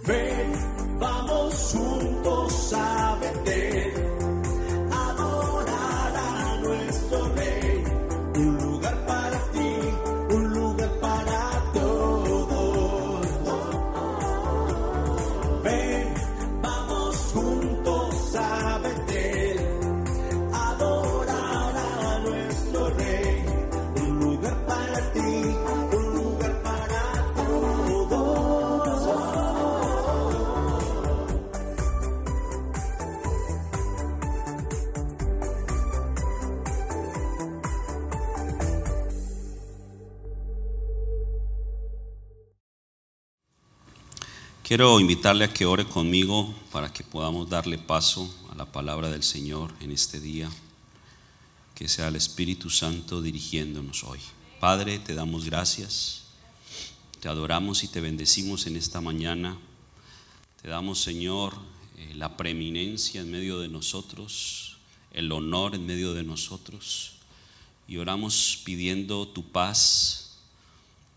Ven, vamos juntos a Betel, adorar a nuestro Rey. Un lugar para ti, un lugar para todos. Ven, vamos juntos a Betel, adorar a nuestro Rey. Un lugar para ti, un lugar para todos. Quiero invitarle a que ore conmigo para que podamos darle paso a la palabra del Señor en este día. Que sea el Espíritu Santo dirigiéndonos hoy. Padre, te damos gracias, te adoramos y te bendecimos en esta mañana. Te damos, Señor, la preeminencia en medio de nosotros, el honor en medio de nosotros, y oramos pidiendo tu paz.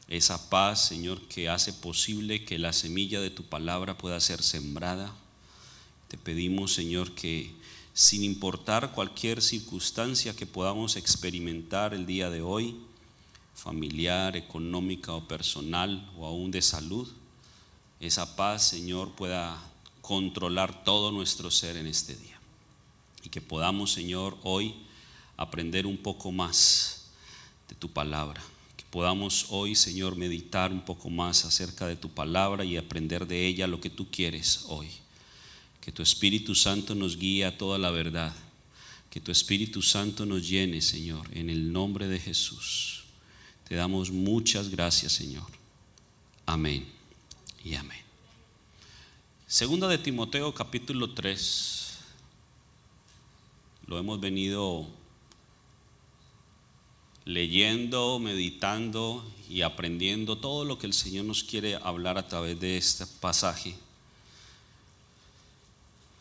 Esa paz, Señor, que hace posible que la semilla de tu palabra pueda ser sembrada. Te pedimos, Señor, que sin importar cualquier circunstancia que podamos experimentar el día de hoy, familiar, económica o personal o aún de salud, esa paz, Señor, pueda controlar todo nuestro ser en este día. Y que podamos, Señor, hoy aprender un poco más de tu palabra. Podamos hoy, Señor, meditar un poco más acerca de tu palabra y aprender de ella lo que tú quieres hoy. Que tu Espíritu Santo nos guíe a toda la verdad. Que tu Espíritu Santo nos llene, Señor, en el nombre de Jesús. Te damos muchas gracias, Señor. Amén y amén. Segunda de Timoteo, capítulo 3. Lo hemos venido leyendo, meditando y aprendiendo todo lo que el Señor nos quiere hablar a través de este pasaje.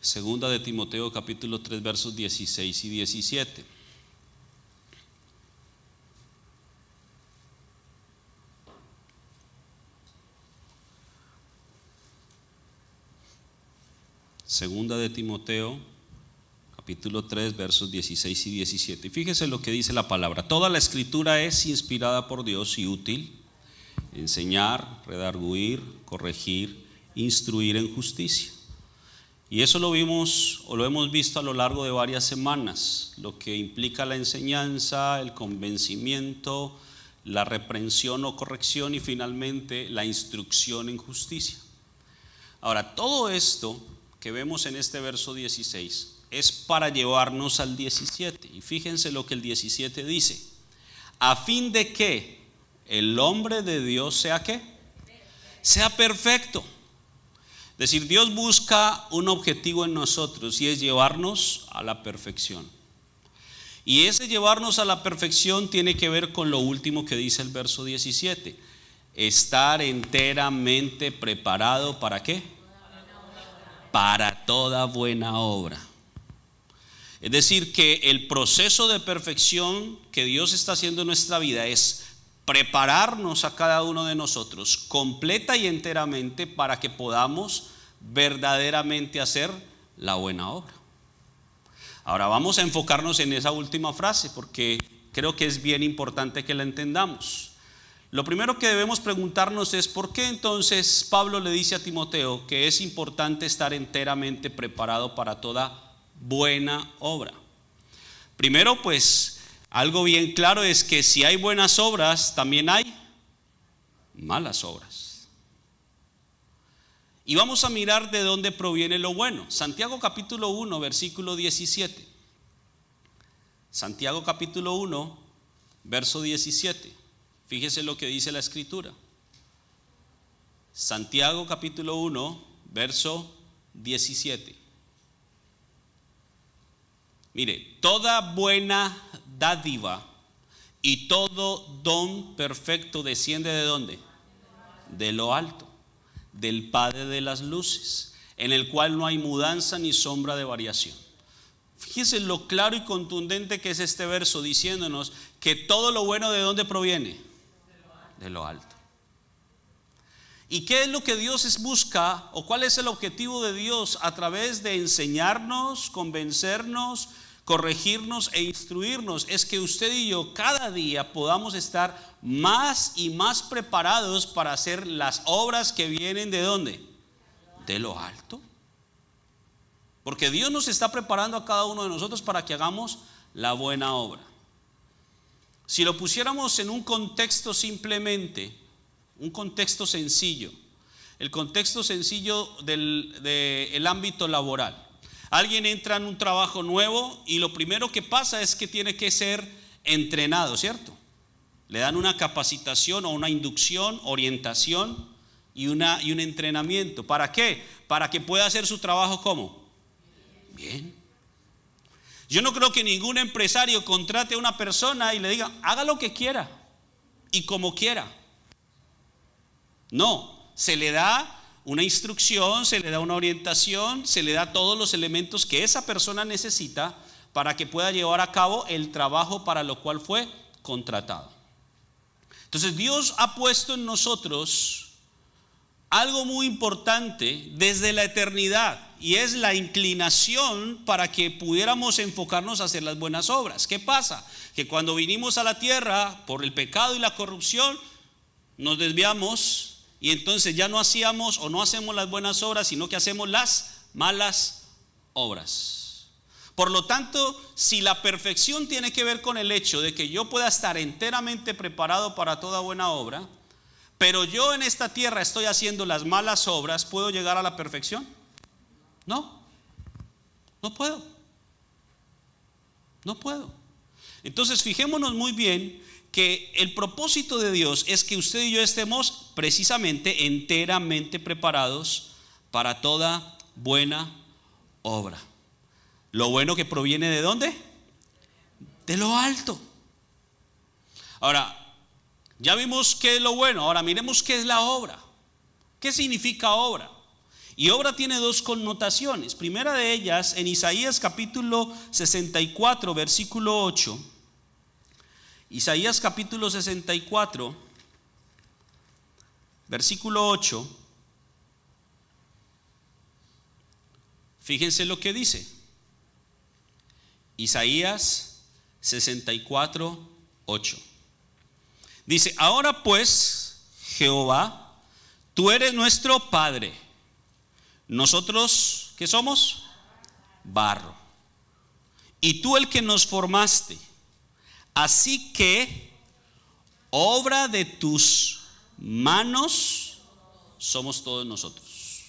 Segunda de Timoteo capítulo 3 versos 16 y 17. Segunda de Timoteo capítulo 3 versos 16 y 17. Y fíjese lo que dice la palabra. Toda la escritura es inspirada por Dios y útil, enseñar, redarguir, corregir, instruir en justicia. Y eso lo vimos o lo hemos visto a lo largo de varias semanas, lo que implica la enseñanza, el convencimiento, la reprensión o corrección y finalmente la instrucción en justicia. Ahora, todo esto que vemos en este verso 16 es para llevarnos al 17. Y fíjense lo que el 17 dice: a fin de que el hombre de Dios sea ¿qué? Sea perfecto. Es decir, Dios busca un objetivo en nosotros y es llevarnos a la perfección. Y ese llevarnos a la perfección tiene que ver con lo último que dice el verso 17: estar enteramente preparado ¿para qué? Para toda buena obra. Es decir, que el proceso de perfección que Dios está haciendo en nuestra vida es prepararnos a cada uno de nosotros completa y enteramente para que podamos verdaderamente hacer la buena obra. Ahora vamos a enfocarnos en esa última frase porque creo que es bien importante que la entendamos. Lo primero que debemos preguntarnos es ¿por qué entonces Pablo le dice a Timoteo que es importante estar enteramente preparado para toda buena obra? Primero, pues algo bien claro es que si hay buenas obras, también hay malas obras. Y vamos a mirar de dónde proviene lo bueno. Santiago capítulo 1 versículo 17. Santiago capítulo 1 verso 17. Fíjese lo que dice la escritura. Santiago capítulo 1 verso 17. Mire, toda buena dádiva y todo don perfecto desciende ¿de dónde? De lo alto, del Padre de las luces, en el cual no hay mudanza ni sombra de variación. Fíjese lo claro y contundente que es este verso, diciéndonos que todo lo bueno ¿de dónde proviene? De lo alto. ¿Y qué es lo que Dios busca o cuál es el objetivo de Dios a través de enseñarnos, convencernos, corregirnos e instruirnos? Es que usted y yo cada día podamos estar más y más preparados para hacer las obras que vienen ¿de dónde? De lo alto. Porque Dios nos está preparando a cada uno de nosotros para que hagamos la buena obra. Si lo pusiéramos en un contexto simplemente, un contexto sencillo, el contexto sencillo del ámbito laboral. Alguien entra en un trabajo nuevo y lo primero que pasa es que tiene que ser entrenado, ¿cierto? Le dan una capacitación o una inducción, orientación y un entrenamiento. ¿Para qué? Para que pueda hacer su trabajo ¿cómo? Bien. Yo no creo que ningún empresario contrate a una persona y le diga, haga lo que quiera y como quiera. No, se le da una instrucción, se le da una orientación, se le da todos los elementos que esa persona necesita para que pueda llevar a cabo el trabajo para lo cual fue contratado. Entonces Dios ha puesto en nosotros algo muy importante desde la eternidad, y es la inclinación para que pudiéramos enfocarnos a hacer las buenas obras. ¿Qué pasa? Que cuando vinimos a la tierra por el pecado y la corrupción nos desviamos y entonces ya no hacíamos o no hacemos las buenas obras, sino que hacemos las malas obras. Por lo tanto, si la perfección tiene que ver con el hecho de que yo pueda estar enteramente preparado para toda buena obra, pero yo en esta tierra estoy haciendo las malas obras, ¿puedo llegar a la perfección? No, no puedo. No puedo. Entonces fijémonos muy bien que el propósito de Dios es que usted y yo estemos precisamente enteramente preparados para toda buena obra. Lo bueno que proviene ¿de dónde? De lo alto. Ahora, ya vimos qué es lo bueno. Ahora miremos qué es la obra. ¿Qué significa obra? Y obra tiene dos connotaciones. Primera de ellas, en Isaías capítulo 64, versículo 8. Isaías capítulo 64, versículo 8. Fíjense lo que dice. Isaías 64, 8. Dice, ahora pues, Jehová, tú eres nuestro Padre. Nosotros, ¿qué somos? Barro. Y tú el que nos formaste. Así que, obra de tus manos somos todos nosotros.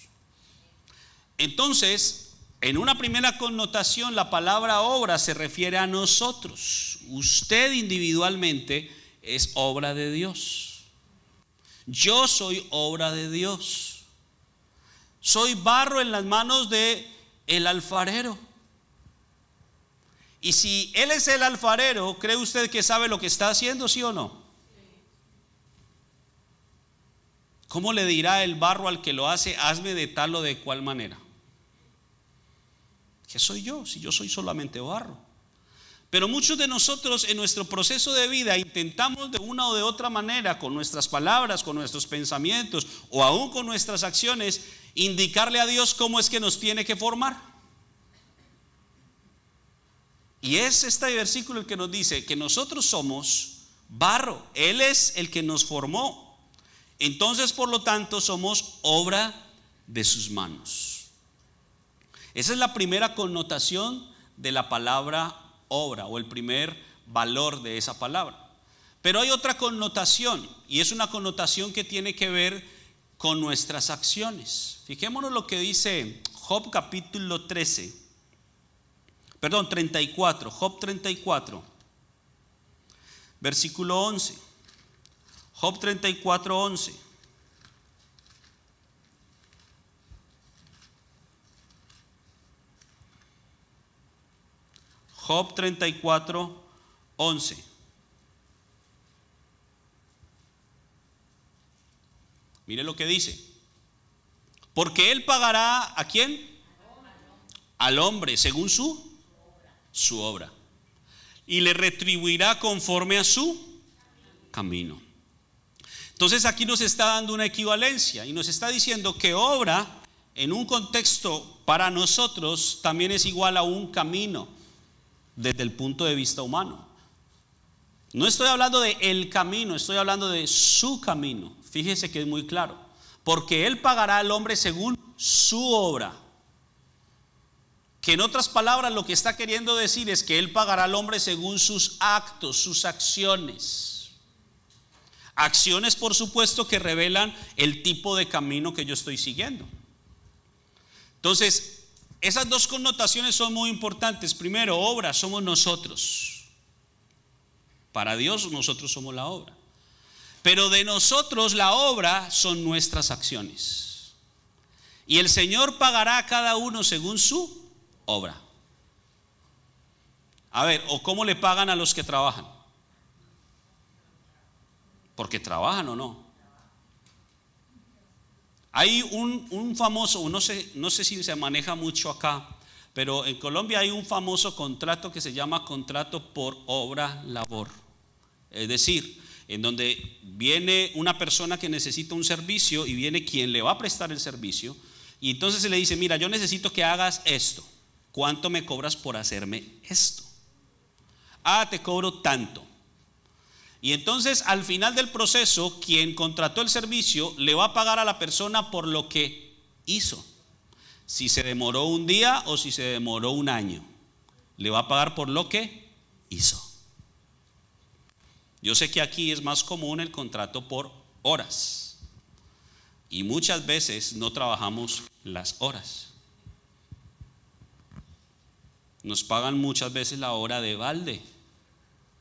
Entonces, en una primera connotación, la palabra obra se refiere a nosotros. Usted individualmente es obra de Dios. Yo soy obra de Dios. Soy barro en las manos de el alfarero. Y si Él es el alfarero, ¿cree usted que sabe lo que está haciendo, sí o no? ¿Cómo le dirá el barro al que lo hace, hazme de tal o de cual manera? ¿Qué soy yo? Si yo soy solamente barro. Pero muchos de nosotros en nuestro proceso de vida intentamos de una o de otra manera, con nuestras palabras, con nuestros pensamientos o aún con nuestras acciones, indicarle a Dios cómo es que nos tiene que formar. Y es este versículo el que nos dice que nosotros somos barro. Él es el que nos formó. Entonces, por lo tanto, somos obra de sus manos. Esa es la primera connotación de la palabra obra, o el primer valor de esa palabra. Pero hay otra connotación, y es una connotación que tiene que ver con nuestras acciones. Fijémonos lo que dice Job capítulo 34, Job 34, versículo 11. Job 34, 11. Job 34, 11. Mire lo que dice. Porque Él pagará ¿a quién? Al hombre según su obra. Y le retribuirá conforme a su camino. Entonces aquí nos está dando una equivalencia y nos está diciendo que obra en un contexto para nosotros también es igual a un camino desde el punto de vista humano. No estoy hablando de el camino, estoy hablando de su camino. Fíjese que es muy claro, porque Él pagará al hombre según su obra. Que en otras palabras lo que está queriendo decir es que Él pagará al hombre según sus actos, sus acciones. Acciones, por supuesto, que revelan el tipo de camino que yo estoy siguiendo. Entonces, esas dos connotaciones son muy importantes. Primero, obra somos nosotros. Para Dios nosotros somos la obra. Pero de nosotros la obra son nuestras acciones. Y el Señor pagará a cada uno según su obra. A ver, ¿o cómo le pagan a los que trabajan? Porque trabajan o no. Hay un famoso, no sé si se maneja mucho acá, pero en Colombia hay un famoso contrato que se llama contrato por obra labor. Es decir, en donde viene una persona que necesita un servicio y viene quien le va a prestar el servicio, y entonces se le dice: mira, yo necesito que hagas esto. ¿Cuánto me cobras por hacerme esto? Ah, te cobro tanto. Y entonces al final del proceso, quien contrató el servicio le va a pagar a la persona por lo que hizo. Si se demoró un día o si se demoró un año, le va a pagar por lo que hizo. Yo sé que aquí es más común el contrato por horas, y muchas veces no trabajamos las horas. Nos pagan muchas veces la hora de balde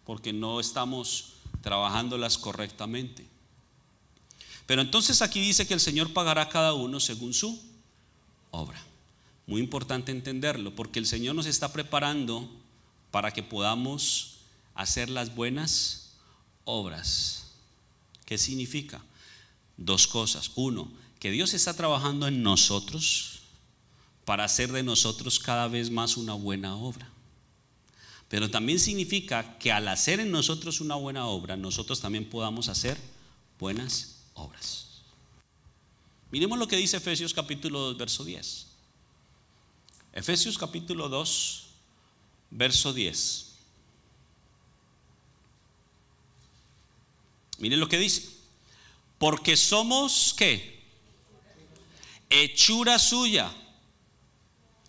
porque no estamos trabajándolas correctamente. Pero entonces aquí dice que el Señor pagará a cada uno según su obra. Muy importante entenderlo, porque el Señor nos está preparando para que podamos hacer las buenas obras. ¿Qué significa? Dos cosas. Uno, que Dios está trabajando en nosotros para hacer de nosotros cada vez más una buena obra. Pero también significa que al hacer en nosotros una buena obra, nosotros también podamos hacer buenas obras. Miremos lo que dice Efesios capítulo 2, verso 10. Efesios capítulo 2, verso 10. Miren lo que dice: porque somos, ¿qué? Hechura suya.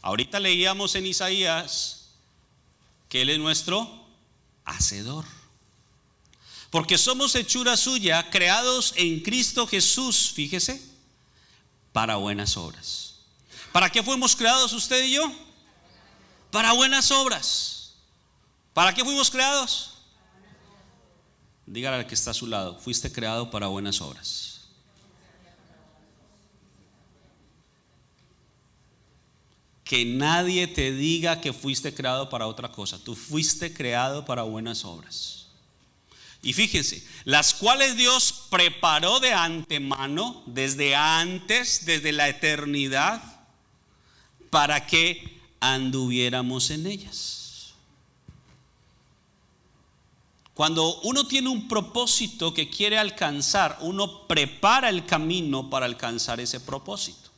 Ahorita leíamos en Isaías que Él es nuestro hacedor. Porque somos hechura suya, creados en Cristo Jesús, fíjese, para buenas obras. ¿Para qué fuimos creados usted y yo? Para buenas obras. ¿Para qué fuimos creados? Dígale al que está a su lado: fuiste creado para buenas obras. Que nadie te diga que fuiste creado para otra cosa. Tú fuiste creado para buenas obras. Y fíjense, las cuales Dios preparó de antemano, desde antes, desde la eternidad, para que anduviéramos en ellas. Cuando uno tiene un propósito que quiere alcanzar, uno prepara el camino para alcanzar ese propósito.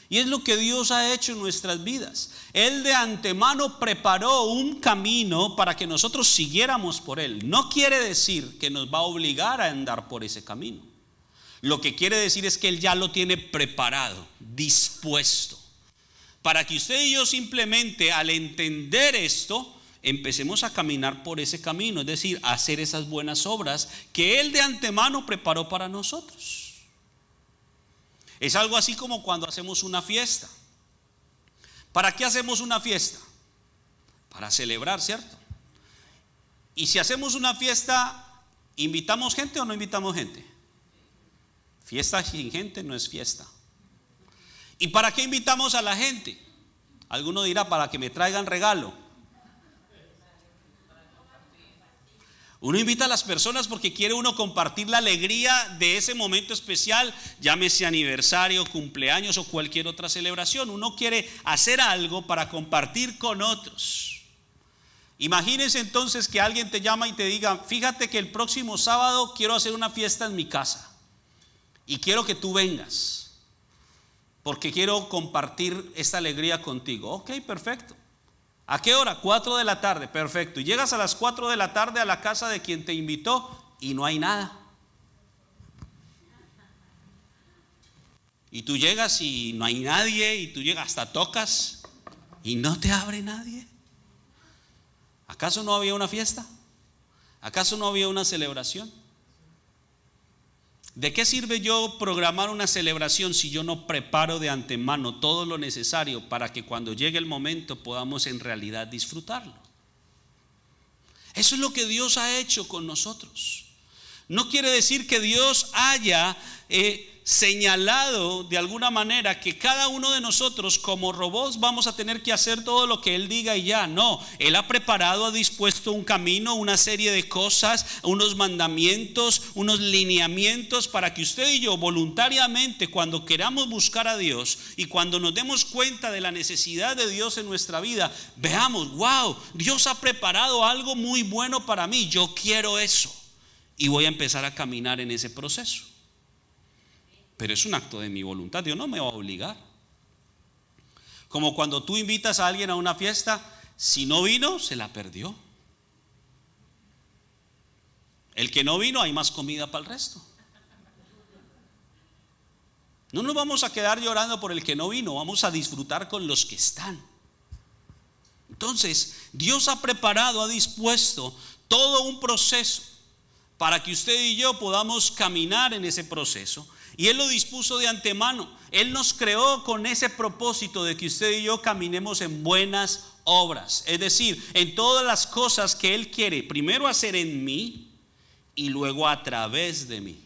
Y es lo que Dios ha hecho en nuestras vidas. Él de antemano preparó un camino para que nosotros siguiéramos por él. No quiere decir que nos va a obligar a andar por ese camino. Lo que quiere decir es que Él ya lo tiene preparado, dispuesto, para que usted y yo simplemente, al entender esto, empecemos a caminar por ese camino. Es decir, a hacer esas buenas obras que Él de antemano preparó para nosotros. Es algo así como cuando hacemos una fiesta. ¿Para qué hacemos una fiesta? Para celebrar, ¿cierto? Y si hacemos una fiesta, ¿invitamos gente o no invitamos gente? Fiesta sin gente no es fiesta. ¿Y para qué invitamos a la gente? Alguno dirá: para que me traigan regalo. Uno invita a las personas porque quiere uno compartir la alegría de ese momento especial, llámese aniversario, cumpleaños o cualquier otra celebración. Uno quiere hacer algo para compartir con otros. Imagínense entonces que alguien te llama y te diga: fíjate que el próximo sábado quiero hacer una fiesta en mi casa. y quiero que tú vengas, porque quiero compartir esta alegría contigo. Ok, perfecto. ¿A qué hora? 4 de la tarde, perfecto. Y llegas a las 4 de la tarde a la casa de quien te invitó y no hay nada. Y tú llegas y no hay nadie, y tú llegas, hasta tocas y no te abre nadie. ¿Acaso no había una fiesta? ¿Acaso no había una celebración? ¿De qué sirve yo programar una celebración si yo no preparo de antemano todo lo necesario para que cuando llegue el momento podamos en realidad disfrutarlo? Eso es lo que Dios ha hecho con nosotros. No quiere decir que Dios haya señalado de alguna manera que cada uno de nosotros como robots vamos a tener que hacer todo lo que Él diga y ya. No, Él ha preparado, ha dispuesto un camino, una serie de cosas, unos mandamientos, unos lineamientos para que usted y yo voluntariamente, cuando queramos buscar a Dios y cuando nos demos cuenta de la necesidad de Dios en nuestra vida, veamos, wow, Dios ha preparado algo muy bueno para mí, yo quiero eso y voy a empezar a caminar en ese proceso. Pero es un acto de mi voluntad, Dios no me va a obligar. Como cuando tú invitas a alguien a una fiesta, si no vino, se la perdió. El que no vino, hay más comida para el resto. No nos vamos a quedar llorando por el que no vino, vamos a disfrutar con los que están. Entonces, Dios ha preparado, ha dispuesto todo un proceso para que usted y yo podamos caminar en ese proceso. Y Él lo dispuso de antemano. Él nos creó con ese propósito de que usted y yo caminemos en buenas obras. Es decir, en todas las cosas que Él quiere primero hacer en mí y luego a través de mí.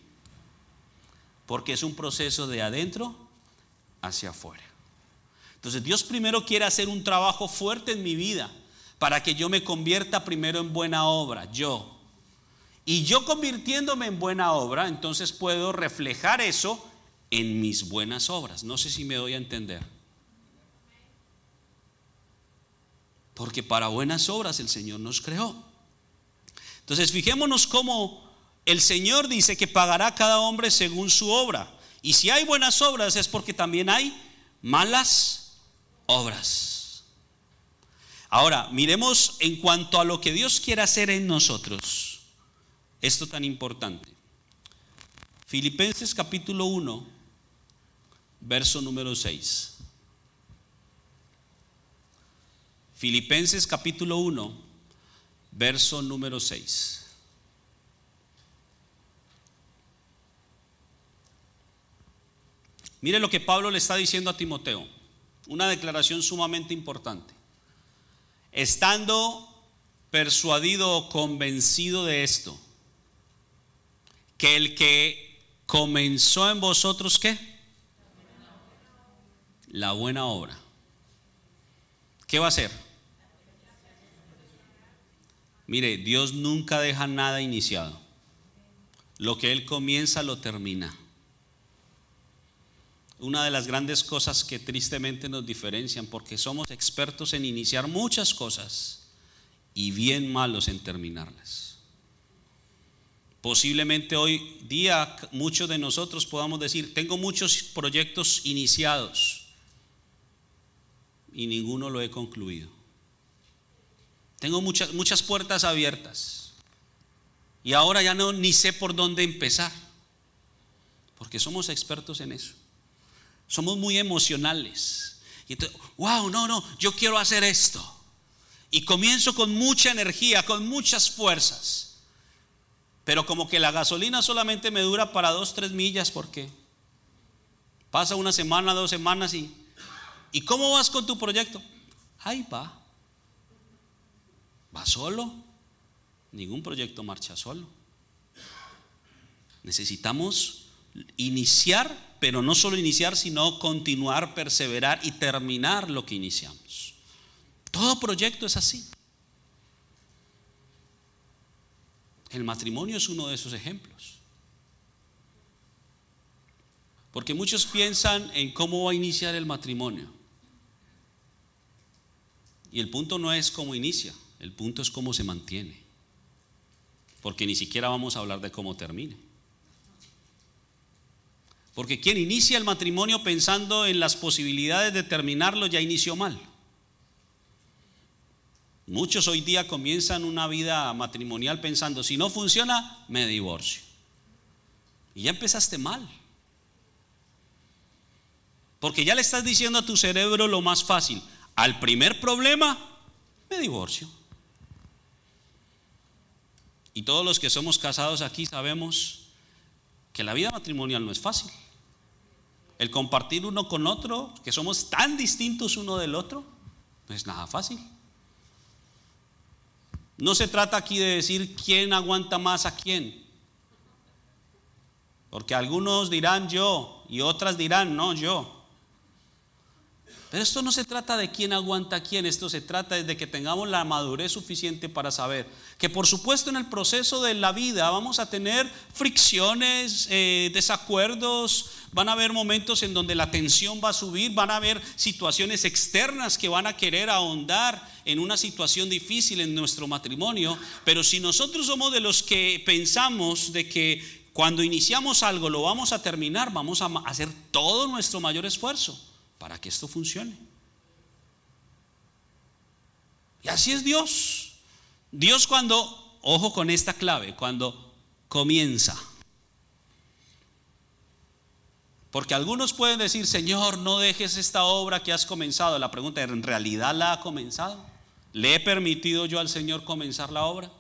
Porque es un proceso de adentro hacia afuera. Entonces Dios primero quiere hacer un trabajo fuerte en mi vida para que yo me convierta primero en buena obra, yo. Y yo convirtiéndome en buena obra, entonces puedo reflejar eso en mis buenas obras. No sé si me doy a entender. Porque para buenas obras el Señor nos creó. Entonces fijémonos cómo el Señor dice que pagará a cada hombre según su obra. Y si hay buenas obras es porque también hay malas obras. Ahora, miremos en cuanto a lo que Dios quiere hacer en nosotros. Esto tan importante. Filipenses capítulo 1, verso número 6. Filipenses capítulo 1, verso número 6. Mire lo que Pablo le está diciendo a Timoteo. Una declaración sumamente importante. Estando persuadido o convencido de esto, que el que comenzó en vosotros, ¿qué? La buena obra. ¿Qué va a hacer? Mire, Dios nunca deja nada iniciado. Lo que Él comienza lo termina. Una de las grandes cosas que tristemente nos diferencian, porque somos expertos en iniciar muchas cosas y bien malos en terminarlas. Posiblemente hoy día muchos de nosotros podamos decir, tengo muchos proyectos iniciados y ninguno lo he concluido. Tengo muchas puertas abiertas y ahora ya no ni sé por dónde empezar, porque somos expertos en eso. Somos muy emocionales. Y entonces, wow, no, yo quiero hacer esto. Y comienzo con mucha energía, con muchas fuerzas. Pero como que la gasolina solamente me dura para 2-3 millas, porque pasa una semana, 2 semanas ¿y cómo vas con tu proyecto? Ahí va. ¿Va solo? Ningún proyecto marcha solo. Necesitamos iniciar, pero no solo iniciar, sino continuar, perseverar y terminar lo que iniciamos. Todo proyecto es así. El matrimonio es uno de esos ejemplos. Porque muchos piensan en cómo va a iniciar el matrimonio. Y el punto no es cómo inicia, el punto es cómo se mantiene. Porque ni siquiera vamos a hablar de cómo termine. Porque quien inicia el matrimonio pensando en las posibilidades de terminarlo ya inició mal. Muchos hoy día comienzan una vida matrimonial pensando, si no funciona, me divorcio. Y ya empezaste mal. Porque ya le estás diciendo a tu cerebro lo más fácil: al primer problema, me divorcio. Y todos los que somos casados aquí sabemos que la vida matrimonial no es fácil. El compartir uno con otro, que somos tan distintos uno del otro, no es nada fácil. No se trata aquí de decir quién aguanta más a quién, porque algunos dirán yo y otras dirán no, yo. Pero esto no se trata de quién aguanta a quién, esto se trata de que tengamos la madurez suficiente para saber que por supuesto en el proceso de la vida vamos a tener fricciones, desacuerdos, van a haber momentos en donde la tensión va a subir, van a haber situaciones externas que van a querer ahondar en una situación difícil en nuestro matrimonio. Pero si nosotros somos de los que pensamos de que cuando iniciamos algo lo vamos a terminar, vamos a hacer todo nuestro mayor esfuerzo para que esto funcione. Y así es Dios. Dios cuando, ojo con esta clave, cuando comienza. Porque algunos pueden decir, Señor, no dejes esta obra que has comenzado. La pregunta es, ¿en realidad la ha comenzado? ¿Le he permitido yo al Señor comenzar la obra?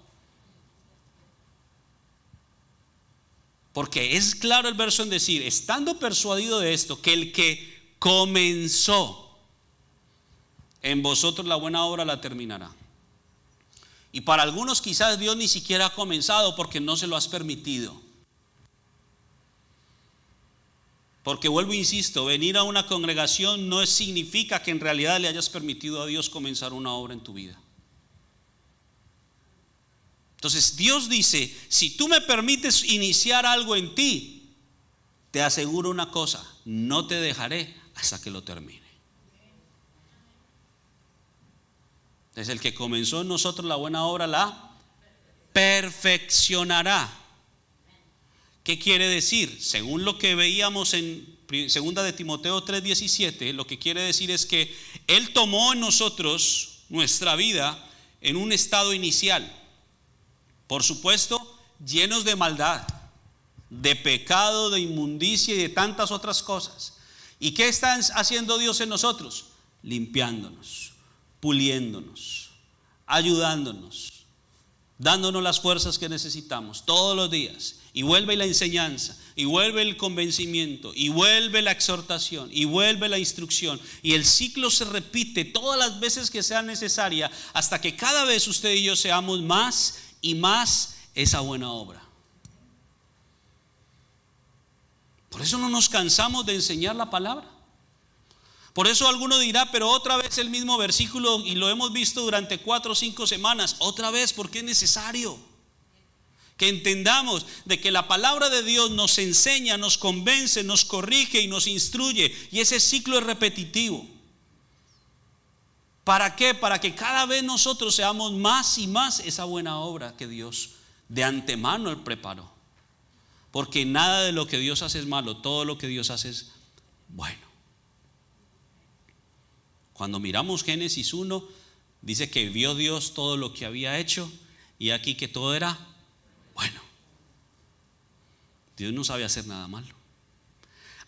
Porque es claro el verso en decir, estando persuadido de esto, que el que comenzó en vosotros la buena obra la terminará. Y para algunos quizás Dios ni siquiera ha comenzado porque no se lo has permitido. Porque vuelvo e insisto, venir a una congregación no significa que en realidad le hayas permitido a Dios comenzar una obra en tu vida. Entonces Dios dice, si tú me permites iniciar algo en ti, te aseguro una cosa, no te dejaré hasta que lo termine. Entonces el que comenzó en nosotros la buena obra la perfeccionará. ¿Qué quiere decir? Según lo que veíamos en 2 de Timoteo 3:17, lo que quiere decir es que Él tomó en nosotros nuestra vida en un estado inicial, por supuesto, llenos de maldad, de pecado, de inmundicia y de tantas otras cosas. ¿Y qué está haciendo Dios en nosotros? Limpiándonos, puliéndonos, ayudándonos, dándonos las fuerzas que necesitamos todos los días. Y vuelve la enseñanza, y vuelve el convencimiento, y vuelve la exhortación, y vuelve la instrucción. Y el ciclo se repite todas las veces que sea necesaria, hasta que cada vez usted y yo seamos más y más esa buena obra. Por eso no nos cansamos de enseñar la palabra. Por eso alguno dirá, pero otra vez el mismo versículo, y lo hemos visto durante 4 o 5 semanas, otra vez, porque es necesario que entendamos de que la palabra de Dios nos enseña, nos convence, nos corrige y nos instruye, y ese ciclo es repetitivo. ¿Para qué? Para que cada vez nosotros seamos más y más esa buena obra que Dios de antemano preparó. Porque nada de lo que Dios hace es malo, todo lo que Dios hace es bueno. Cuando miramos Génesis 1, dice que vio Dios todo lo que había hecho, y aquí que todo era bueno. Dios no sabe hacer nada malo.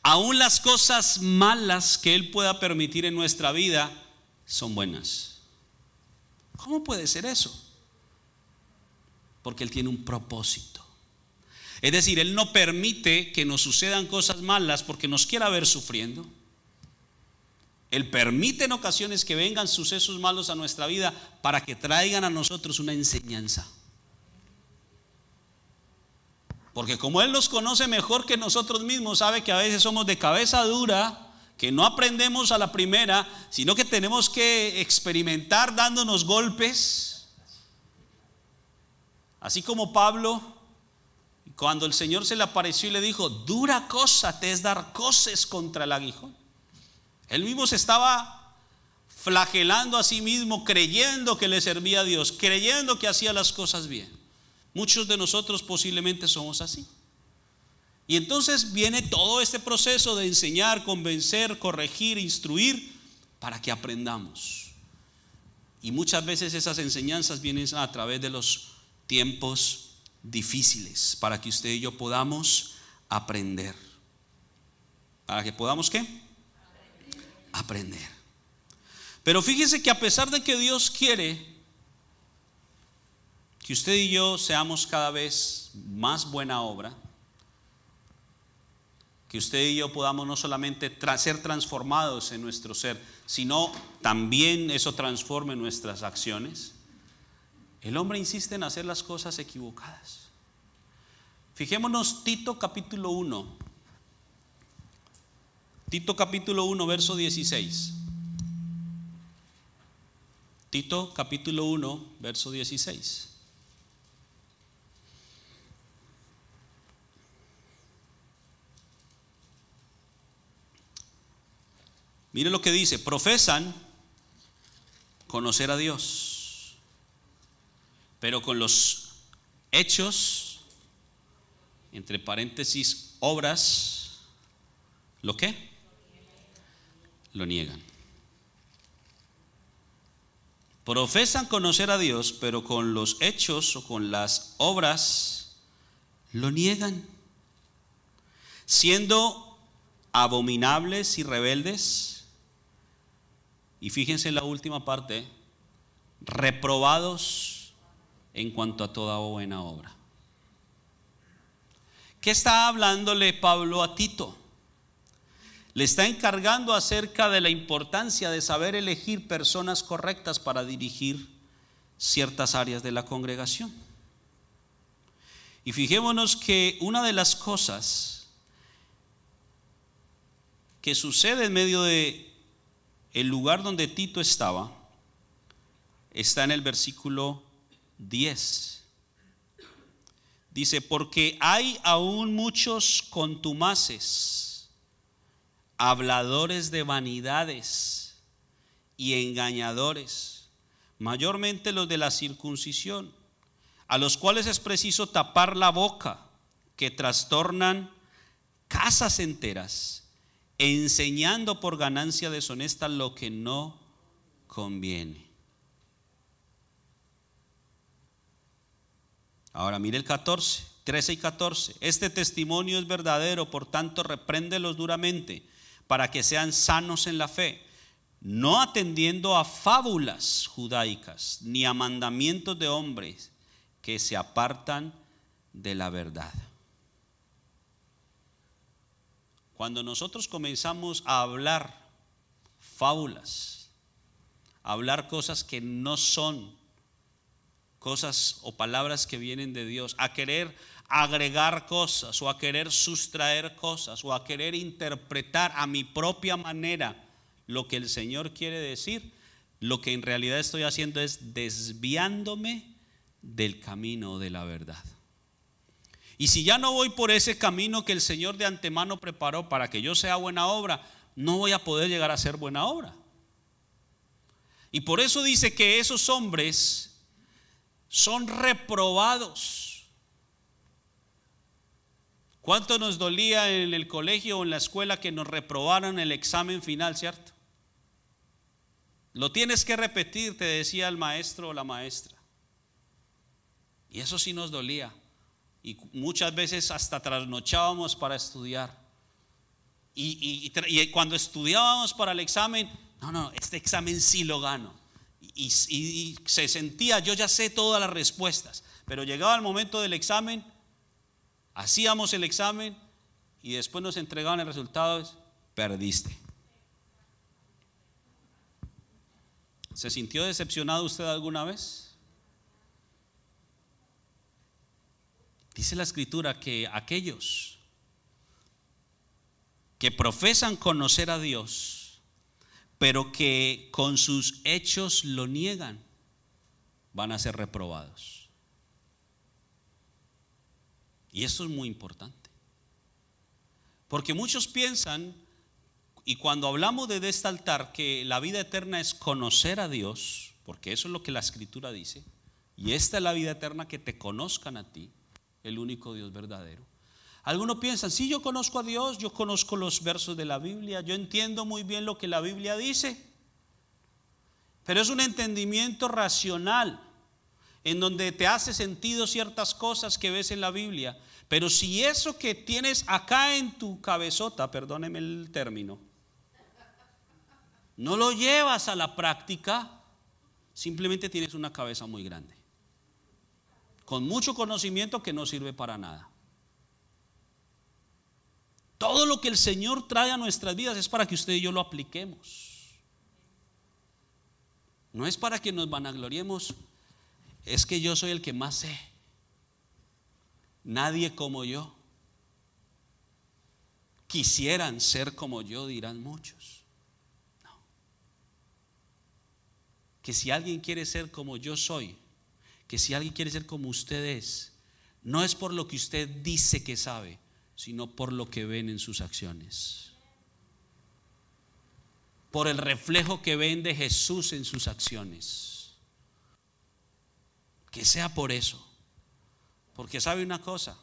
Aún las cosas malas que Él pueda permitir en nuestra vida son buenas. ¿Cómo puede ser eso? Porque Él tiene un propósito. Es decir, Él no permite que nos sucedan cosas malas porque nos quiera ver sufriendo. Él permite en ocasiones que vengan sucesos malos a nuestra vida para que traigan a nosotros una enseñanza. Porque como Él nos conoce mejor que nosotros mismos, sabe que a veces somos de cabeza dura, que no aprendemos a la primera, sino que tenemos que experimentar dándonos golpes. Así como Pablo, cuando el Señor se le apareció y le dijo, dura cosa te es dar coces contra el aguijón. Él mismo se estaba flagelando a sí mismo, creyendo que le servía a Dios, creyendo que hacía las cosas bien. Muchos de nosotros posiblemente somos así. Y entonces viene todo este proceso de enseñar, convencer, corregir, instruir, para que aprendamos. Y muchas veces esas enseñanzas vienen a través de los tiempos difíciles, para que usted y yo podamos aprender. ¿Para que podamos qué? Aprender. Pero fíjese que a pesar de que Dios quiere que usted y yo seamos cada vez más buena obra, que usted y yo podamos no solamente ser transformados en nuestro ser, sino también eso transforme nuestras acciones, el hombre insiste en hacer las cosas equivocadas. Fijémonos Tito capítulo 1. Tito capítulo 1 verso 16. Tito capítulo 1 verso 16. Mire lo que dice: profesan conocer a Dios, pero con los hechos, entre paréntesis, obras, ¿lo qué? Lo niegan. Profesan conocer a Dios, pero con los hechos o con las obras lo niegan, siendo abominables y rebeldes. Y fíjense en la última parte: reprobados en cuanto a toda buena obra. ¿Qué está hablándole Pablo a Tito? Le está encargando acerca de la importancia de saber elegir personas correctas para dirigir ciertas áreas de la congregación. Y fijémonos que una de las cosas que sucede en medio de el lugar donde Tito estaba está en el versículo 10. Dice: porque hay aún muchos contumaces, habladores de vanidades y engañadores, mayormente los de la circuncisión, a los cuales es preciso tapar la boca, que trastornan casas enteras, enseñando por ganancia deshonesta lo que no conviene. Ahora mire el 14, 13 y 14. Este testimonio es verdadero, por tanto repréndelos duramente, para que sean sanos en la fe, no atendiendo a fábulas judaicas, ni a mandamientos de hombres que se apartan de la verdad. Cuando nosotros comenzamos a hablar fábulas, a hablar cosas que no son cosas o palabras que vienen de Dios, a querer agregar cosas o a querer sustraer cosas o a querer interpretar a mi propia manera lo que el Señor quiere decir, lo que en realidad estoy haciendo es desviándome del camino de la verdad. Y si ya no voy por ese camino que el Señor de antemano preparó para que yo sea buena obra, no voy a poder llegar a ser buena obra. Y por eso dice que esos hombres son reprobados. ¿Cuánto nos dolía en el colegio o en la escuela que nos reprobaran el examen final, cierto? Lo tienes que repetir, te decía el maestro o la maestra. Y eso sí nos dolía. Y muchas veces hasta trasnochábamos para estudiar. Y cuando estudiábamos para el examen, no, este examen sí lo gano. Y se sentía, yo ya sé todas las respuestas. Pero llegaba el momento del examen, hacíamos el examen y después nos entregaban el resultado: perdiste. ¿Se sintió decepcionado usted alguna vez? Dice la Escritura que aquellos que profesan conocer a Dios, pero que con sus hechos lo niegan, van a ser reprobados. Y esto es muy importante, porque muchos piensan, y cuando hablamos de este altar, que la vida eterna es conocer a Dios, porque eso es lo que la Escritura dice, y esta es la vida eterna, que te conozcan a ti, el único Dios verdadero. Algunos piensan, sí, yo conozco a Dios, yo conozco los versos de la Biblia, yo entiendo muy bien lo que la Biblia dice, pero es un entendimiento racional en donde te hace sentido ciertas cosas que ves en la Biblia. Pero si eso que tienes acá en tu cabezota, perdóneme el término, no lo llevas a la práctica, simplemente tienes una cabeza muy grande, con mucho conocimiento que no sirve para nada. Todo lo que el Señor trae a nuestras vidas es para que usted y yo lo apliquemos. No es para que nos vanagloriemos. Es que yo soy el que más sé. Nadie como yo. Quisieran ser como yo, dirán muchos. No. Que si alguien quiere ser como yo soy, que si alguien quiere ser como usted es, no es por lo que usted dice que sabe, sino por lo que ven en sus acciones, por el reflejo que ven de Jesús en sus acciones. Que sea por eso. Porque sabe una cosa,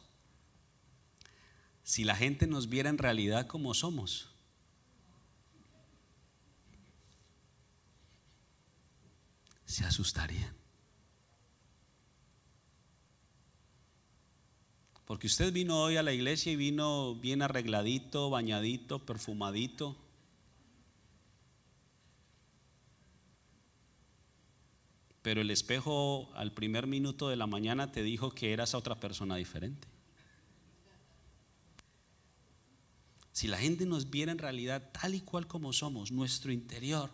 si la gente nos viera en realidad como somos, se asustarían. Porque usted vino hoy a la iglesia y vino bien arregladito, bañadito, perfumadito. Pero el espejo al primer minuto de la mañana te dijo que eras otra persona diferente. Si la gente nos viera en realidad tal y cual como somos, nuestro interior,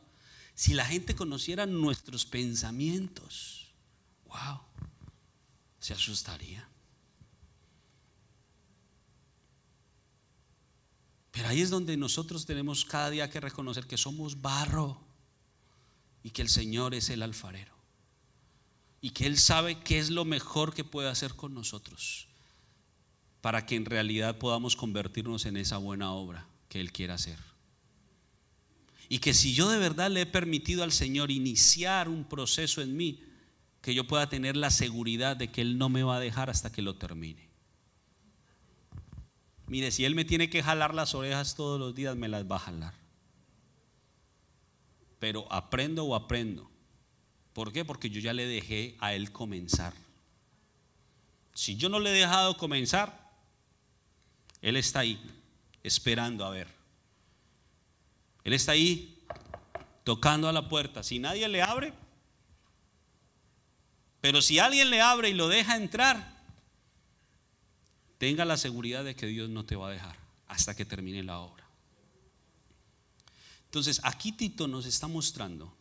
si la gente conociera nuestros pensamientos, wow, se asustaría. Pero ahí es donde nosotros tenemos cada día que reconocer que somos barro y que el Señor es el alfarero y que Él sabe qué es lo mejor que puede hacer con nosotros para que en realidad podamos convertirnos en esa buena obra que Él quiere hacer. Y que si yo de verdad le he permitido al Señor iniciar un proceso en mí, que yo pueda tener la seguridad de que Él no me va a dejar hasta que lo termine. Mire, si Él me tiene que jalar las orejas todos los días, me las va a jalar. Pero aprendo. ¿Por qué? Porque yo ya le dejé a Él comenzar. Si yo no le he dejado comenzar, Él está ahí, esperando a ver. Él está ahí, tocando a la puerta. Si nadie le abre, pero si alguien le abre y lo deja entrar, tenga la seguridad de que Dios no te va a dejar hasta que termine la obra. Entonces aquí Tito nos está mostrando,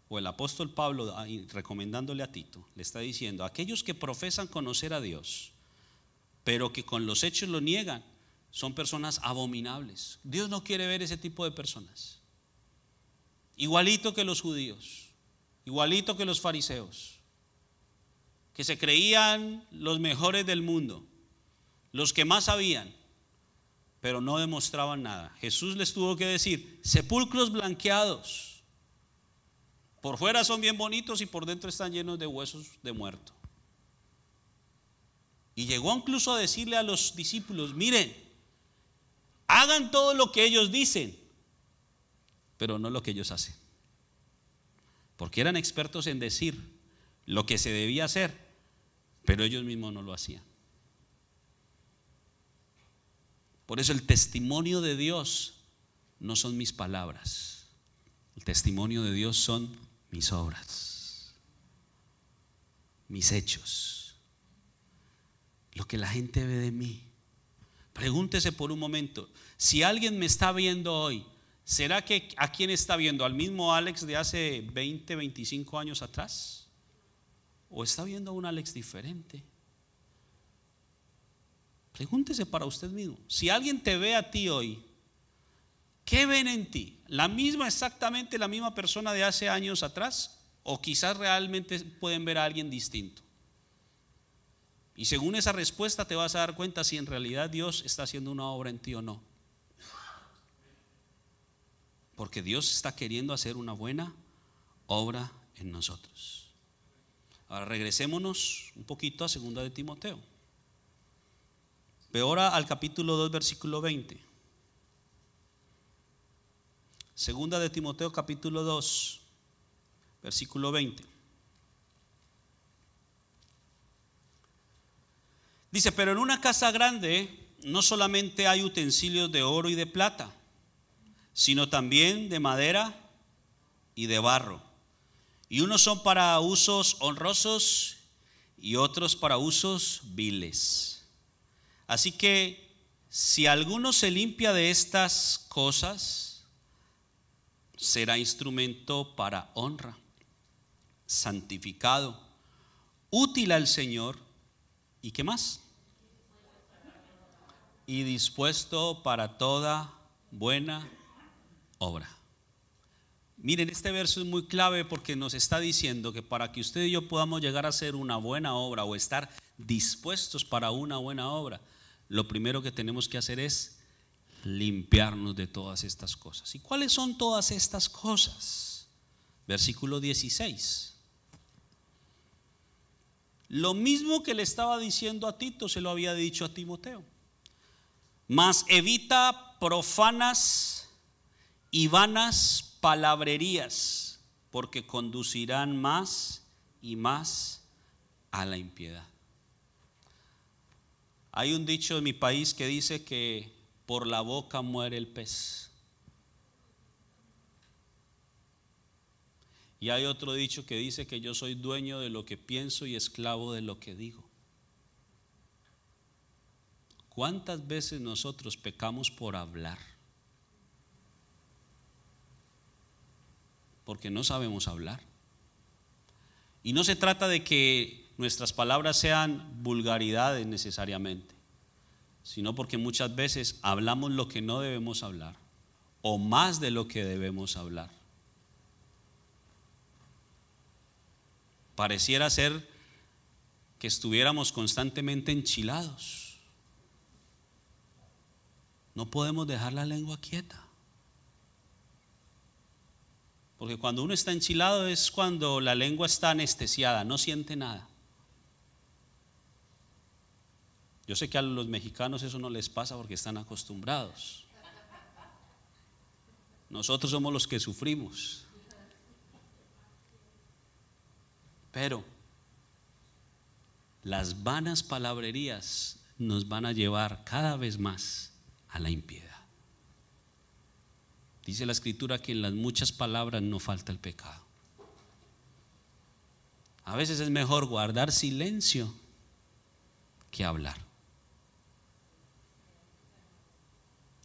o el apóstol Pablo recomendándole a Tito, le está diciendo: aquellos que profesan conocer a Dios, pero que con los hechos lo niegan, son personas abominables. Dios no quiere ver ese tipo de personas. Igualito que los judíos, igualito que los fariseos, que se creían los mejores del mundo, los que más sabían, pero no demostraban nada. Jesús les tuvo que decir: sepulcros blanqueados, por fuera son bien bonitos y por dentro están llenos de huesos de muerto. Y llegó incluso a decirle a los discípulos: miren, hagan todo lo que ellos dicen, pero no lo que ellos hacen. Porque eran expertos en decir lo que se debía hacer, pero ellos mismos no lo hacían. Por eso el testimonio de Dios no son mis palabras. El testimonio de Dios son mis obras, mis hechos, lo que la gente ve de mí. Pregúntese por un momento, si alguien me está viendo hoy, ¿será que a quién está viendo? ¿Al mismo Alex de hace 20, 25 años atrás? ¿O está viendo a un Alex diferente? Pregúntese para usted mismo. Si alguien te ve a ti hoy, ¿qué ven en ti? ¿Exactamente la misma persona de hace años atrás? ¿O quizás realmente pueden ver a alguien distinto? Y según esa respuesta te vas a dar cuenta si en realidad Dios está haciendo una obra en ti o no. Porque Dios está queriendo hacer una buena obra en nosotros. Ahora regresémonos un poquito a 2 de Timoteo. Ve ahora al capítulo 2, versículo 20. Segunda de Timoteo, capítulo 2, versículo 20. Dice, pero en una casa grande no solamente hay utensilios de oro y de plata, sino también de madera y de barro. Y unos son para usos honrosos y otros para usos viles. Así que si alguno se limpia de estas cosas, será instrumento para honra, santificado, útil al Señor. ¿Y qué más? Y dispuesto para toda buena obra. Miren, este verso es muy clave porque nos está diciendo que para que usted y yo podamos llegar a hacer una buena obra o estar dispuestos para una buena obra, lo primero que tenemos que hacer es limpiarnos de todas estas cosas. ¿Y cuáles son todas estas cosas? Versículo 16. Lo mismo que le estaba diciendo a Tito, se lo había dicho a Timoteo. Mas evita profanas y vanas palabrerías, porque conducirán más y más a la impiedad. Hay un dicho en mi país que dice que por la boca muere el pez. Y hay otro dicho que dice que yo soy dueño de lo que pienso y esclavo de lo que digo. ¿Cuántas veces nosotros pecamos por hablar? Porque no sabemos hablar. Y no se trata de que nuestras palabras sean vulgaridades necesariamente, sino porque muchas veces hablamos lo que no debemos hablar, o más de lo que debemos hablar. Pareciera ser que estuviéramos constantemente enchilados. No podemos dejar la lengua quieta. Porque cuando uno está enchilado es cuando la lengua está anestesiada, no siente nada. Yo sé que a los mexicanos eso no les pasa porque están acostumbrados. Nosotros somos los que sufrimos. Pero las vanas palabrerías nos van a llevar cada vez más a la impiedad. Dice la Escritura que en las muchas palabras no falta el pecado. A veces es mejor guardar silencio que hablar.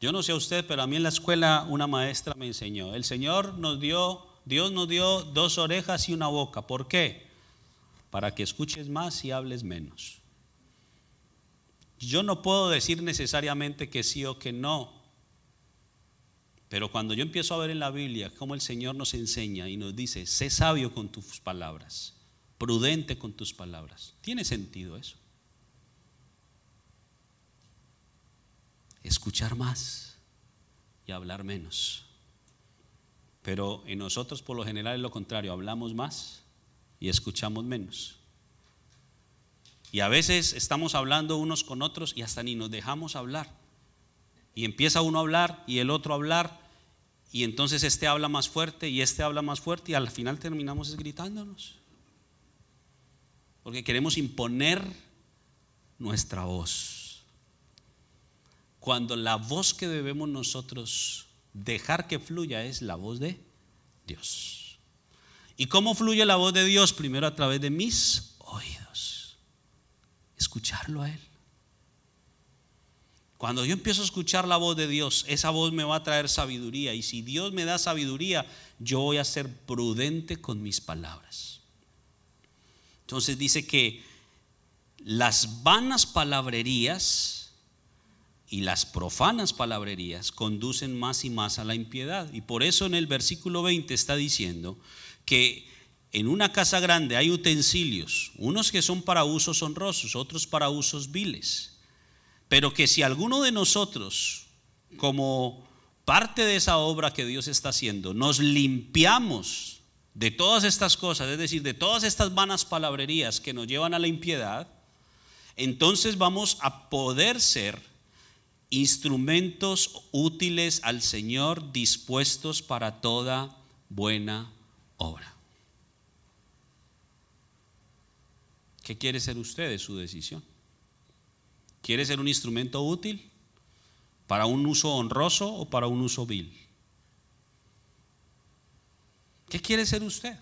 Yo no sé a usted, pero a mí en la escuela una maestra me enseñó: el Señor nos dio, Dios nos dio 2 orejas y una boca. ¿Por qué? Para que escuches más y hables menos. Yo no puedo decir necesariamente que sí o que no, pero cuando yo empiezo a ver en la Biblia cómo el Señor nos enseña y nos dice: sé sabio con tus palabras, prudente con tus palabras, tiene sentido eso. Escuchar más y hablar menos. Pero en nosotros por lo general es lo contrario, hablamos más y escuchamos menos. Y a veces estamos hablando unos con otros y hasta ni nos dejamos hablar. Y empieza uno a hablar y el otro a hablar, y entonces este habla más fuerte y este habla más fuerte, y al final terminamos gritándonos. Porque queremos imponer nuestra voz. Cuando la voz que debemos nosotros dejar que fluya es la voz de Dios. ¿Y cómo fluye la voz de Dios? Primero a través de mis oídos. Escucharlo a Él. Cuando yo empiezo a escuchar la voz de Dios, esa voz me va a traer sabiduría. Y si Dios me da sabiduría, yo voy a ser prudente con mis palabras. Entonces dice que las vanas palabrerías y las profanas palabrerías conducen más y más a la impiedad. Y por eso en el versículo 20 está diciendo que en una casa grande hay utensilios, unos que son para usos honrosos, otros para usos viles. Pero que si alguno de nosotros, como parte de esa obra que Dios está haciendo, nos limpiamos de todas estas cosas, es decir, de todas estas vanas palabrerías que nos llevan a la impiedad, entonces vamos a poder ser instrumentos útiles al Señor, dispuestos para toda buena obra. ¿Qué quiere ser usted? Es su decisión. ¿Quiere ser un instrumento útil para un uso honroso o para un uso vil? ¿Qué quiere ser usted?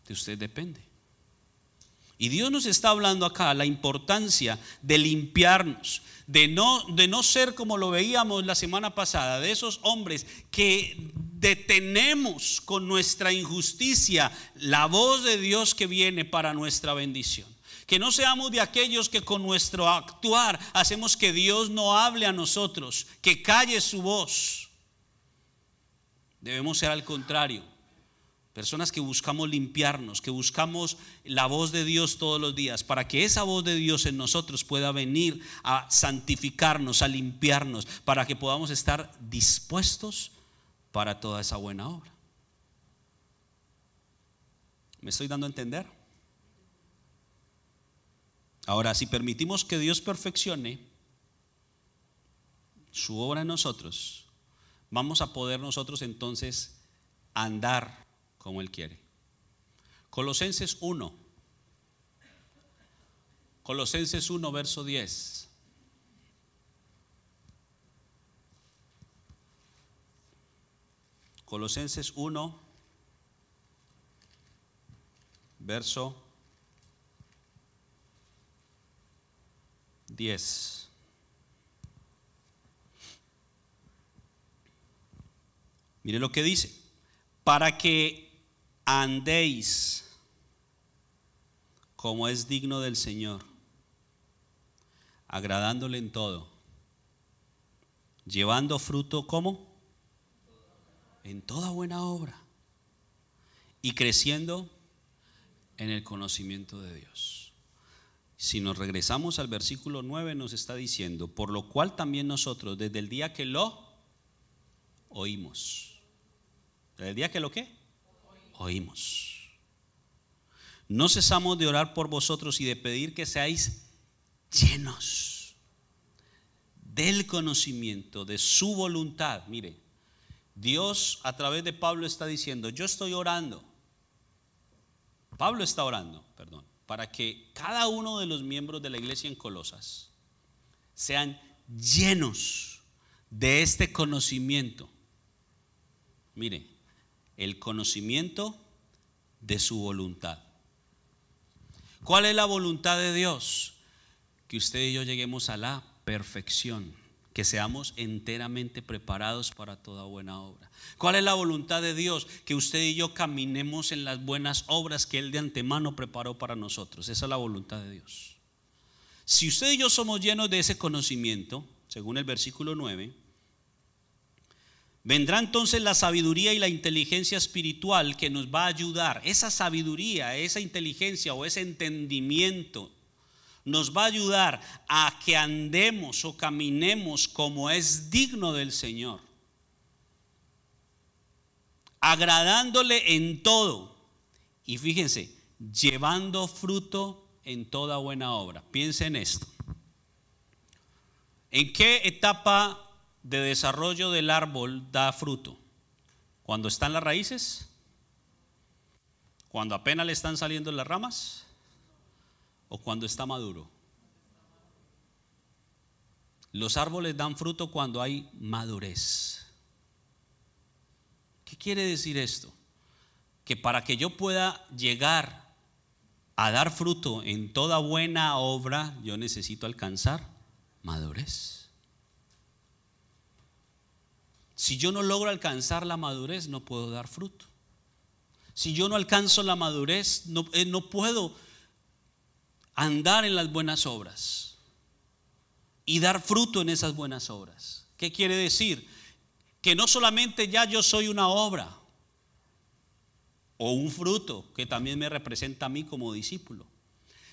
De usted depende. Y Dios nos está hablando acá la importancia de limpiarnos, de no ser como lo veíamos la semana pasada, de esos hombres que detenemos con nuestra injusticia la voz de Dios que viene para nuestra bendición. Que no seamos de aquellos que con nuestro actuar hacemos que Dios no hable a nosotros, que calle su voz. Debemos ser al contrario, personas que buscamos limpiarnos, que buscamos la voz de Dios todos los días, para que esa voz de Dios en nosotros pueda venir a santificarnos, a limpiarnos, para que podamos estar dispuestos para toda esa buena obra. ¿Me estoy dando a entender? Ahora, si permitimos que Dios perfeccione su obra en nosotros, vamos a poder nosotros entonces andar como Él quiere. Colosenses 1, verso 10. Colosenses 1, verso 10. Mire lo que dice: para que andéis como es digno del Señor, agradándole en todo, llevando fruto ¿cómo? En toda buena obra, y creciendo en el conocimiento de Dios. Si nos regresamos al versículo 9, nos está diciendo: por lo cual también nosotros, desde el día que lo oímos. ¿Desde el día que lo qué? Oímos. No cesamos de orar por vosotros y de pedir que seáis llenos del conocimiento de su voluntad. Mire, Dios a través de Pablo está diciendo: yo estoy orando. Pablo está orando, perdón, para que cada uno de los miembros de la iglesia en Colosas sean llenos de este conocimiento. Mire, el conocimiento de su voluntad. ¿Cuál es la voluntad de Dios? Que usted y yo lleguemos a la perfección, que seamos enteramente preparados para toda buena obra. ¿Cuál es la voluntad de Dios? Que usted y yo caminemos en las buenas obras que Él de antemano preparó para nosotros. Esa es la voluntad de Dios. Si usted y yo somos llenos de ese conocimiento, según el versículo 9, vendrá entonces la sabiduría y la inteligencia espiritual que nos va a ayudar. Esa sabiduría, esa inteligencia o ese entendimiento nos va a ayudar a que andemos o caminemos como es digno del Señor, agradándole en todo. Y fíjense, llevando fruto en toda buena obra. Piensa en esto. ¿En qué etapa de desarrollo del árbol da fruto? ¿Cuando están las raíces? ¿Cuando apenas le están saliendo las ramas? ¿O cuando está maduro? Los árboles dan fruto cuando hay madurez. ¿Qué quiere decir esto? Que para que yo pueda llegar a dar fruto en toda buena obra, yo necesito alcanzar madurez. Si yo no logro alcanzar la madurez, no puedo dar fruto. Si yo no alcanzo la madurez, no puedo andar en las buenas obras y dar fruto en esas buenas obras. ¿Qué quiere decir? Que no solamente ya yo soy una obra o un fruto que también me representa a mí como discípulo,